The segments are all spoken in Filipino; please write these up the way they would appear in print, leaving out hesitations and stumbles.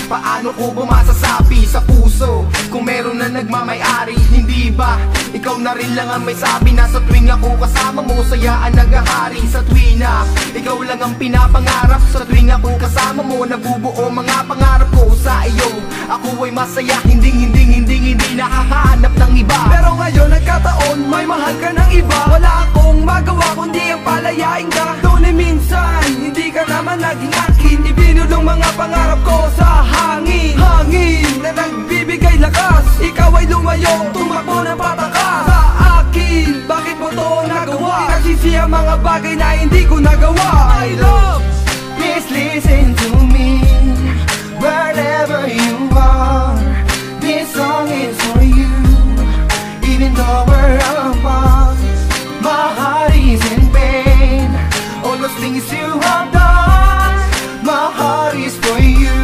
Paano ko ba masasabi sa puso kung meron na nagmamay-ari? Hindi ba ikaw na rin lang ang may sabi na sa tuwing ako kasama mo, saya ang naghahari? Sa tuwing na ikaw lang ang pinapangarap, sa tuwing ako kasama mo, nabubuo mga pangarap ko sa iyo. Ako ay masaya, hindi nakahanap ng iba. Pero ngayon nagkataon, may mahal ka ng iba. Wala akong magawa kundi ang palayain ka. Tunay minsan, hindi ka naman naging akin. Ibinulong mga pangarap ko sa hangin na nagbibigay lakas. Ikaw ay lumayo, tumakbo ng patakas sa akin. Bakit mo to nagawa? Nagsisi ang mga bagay na hindi ko nagawa. I love, please listen to me wherever you are. This song is for you. Even though we're apart, my heart is in pain. All those things you have done, my heart is for you.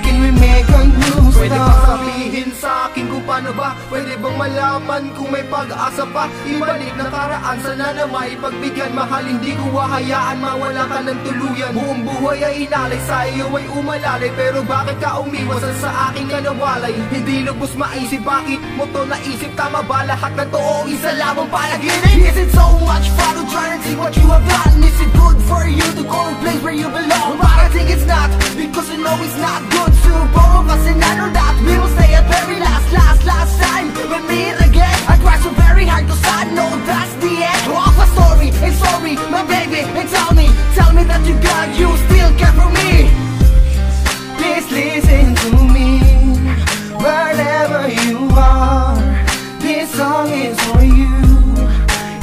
Can we make a new start? Pwede ba sabihin sa akin kung paano ba? Pwede bang malaman kung may pag-asa pa? Ibalik na karaan, sana na maipagbigyan. Mahal, hindi ko hahayaan mawala ka ng tuluyan. Buong buhay ay inalay, sa iyo ay umalalay. Pero bakit ka umiwasan sa aking kanawalay? Hindi lubos maisip, bakit mo to naisip? Tama ba lahat ng to o isa lamang panaginip? Is it so much fun to try and see what you have done? Is it good for you to go a place where you belong? But I think it's not, because you know it's not good to borrow. Kasi I know that we will stay at very last time. We'll meet again. I try so very hard cause I know that's the end of a story. And sorry, my baby, and tell me that you still care for me. Please listen to me wherever you are. This song is for you.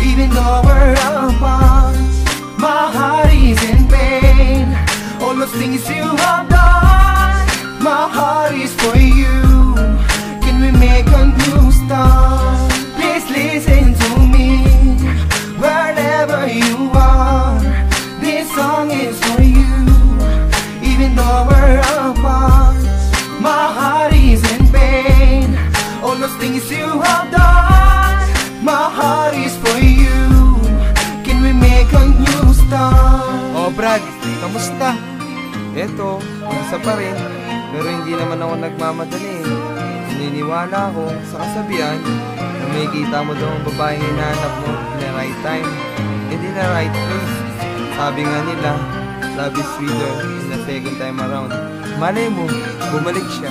Even though we're apart, my heart is in pain. All those things you have done, my heart is for you. Can we make a new start? Please listen to me wherever you are. This song is for you. Even though we're apart, my heart is in pain. All those things you have done, my heart is for you. Can we make a new start? Oh Brad, kamusta? Eto, isa pa rin. Pero hindi naman ako nagmamadali. Naniniwala ako sa kasabihan na may kita mo daw ang babaeng hinahanap mo in the right time and in the right place. Sabi nga nila, love is sweeter in the second time around. Malay mo, bumalik siya.